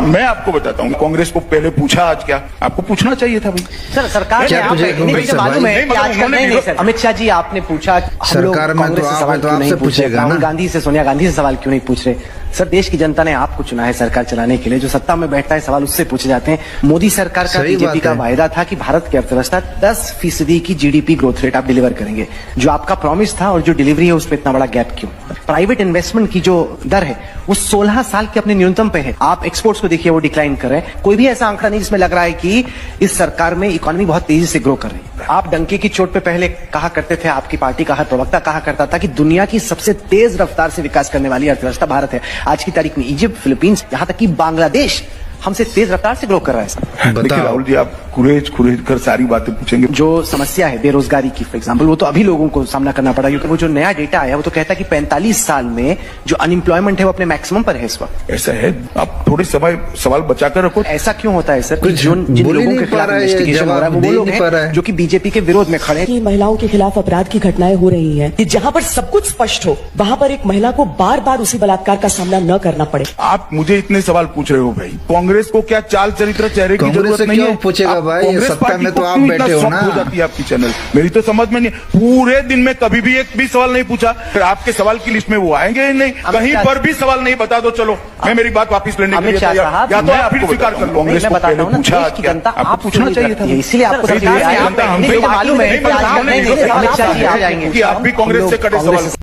मैं आपको बताता हूँ, कांग्रेस को पहले पूछा आज क्या, आपको पूछना चाहिए था भाई। सर सरकार ने मालूम है कि आजकल नहीं सर, अमित शाह जी आपने पूछा सरकार में तो आप तो आपसे पूछेगा ना, राहुल गांधी से सोनिया गांधी से सवाल क्यों नहीं पूछ रहे? सर देश की जनता ने आपको चुना है सरकार चलाने के लिए, जो सत्ता में बैठता है सवाल उससे पूछे जाते हैं। मोदी सरकार का बीजेपी का वायदा था कि भारत की अर्थव्यवस्था 10% की जीडीपी ग्रोथ रेट आप डिलीवर करेंगे, जो आपका प्रॉमिस था और जो डिलीवरी है उस पर इतना बड़ा गैप क्यों? प्राइवेट इन्वेस्टमेंट की जो दर है वो 16 साल के अपने न्यूनतम पे है। आप एक्सपोर्ट्स को देखिए वो डिक्लाइन कर रहे हैं। कोई भी ऐसा आंकड़ा नहीं जिसमें लग रहा है कि इस सरकार में इकोनॉमी बहुत तेजी से ग्रो कर रही है। आप डंके की चोट पे पहले कहा करते थे, आपकी पार्टी का हर प्रवक्ता कहा करता था कि दुनिया की सबसे तेज रफ्तार से विकास करने वाली अर्थव्यवस्था भारत है। आज की तारीख में इजिप्ट, फिलीपींस, यहाँ तक कि बांग्लादेश हमसे तेज रफ्तार से ग्रो कर रहा है सर। देखिए राहुल जी, आप कुरेज कर सारी बातें पूछेंगे। जो समस्या है बेरोजगारी की फॉर एग्जांपल, वो तो अभी लोगों को सामना करना पड़ा, क्योंकि वो जो नया डेटा आया वो तो कहता है कि 45 साल में जो अनएम्प्लॉयमेंट है वो अपने मैक्सिमम पर है इस वक्त। ऐसा है, आप थोड़े सवाल बचाकर रखो। ऐसा क्यों होता है सर? जिन लोगों के खिलाफ इन्वेस्टिगेशन हो रहा है वो लोग हैं जो कि बीजेपी के विरोध में खड़े हैं। महिलाओं के खिलाफ अपराध की घटनाएं हो रही हैं, जहां पर सब कुछ स्पष्ट हो वहां पर एक महिला को बार बार उसी बलात्कार का सामना न करना पड़े। आप मुझे इतने सवाल पूछ रहे हो भाई, कांग्रेस को क्या चाल चरित्र चेहरे की जरूरत नहीं है? पूछेगा भाई, सत्ता में तो आप बैठे हो ना। हो जाती है आपकी चैनल, मेरी तो समझ में नहीं। पूरे दिन में कभी भी एक भी सवाल नहीं पूछा, फिर आपके सवाल की लिस्ट में वो आएंगे ही नहीं। कहीं पर भी सवाल नहीं बता दो, चलो मैं मेरी बात वापस लेने के लिए तैयार। या तो आप फिर स्वीकार कर लो, कांग्रेस को पहले पूछा, आपको पूछना चाहिए था। इसीलिए आपको मालूम है कि आप भी कांग्रेस से कड़े सवाल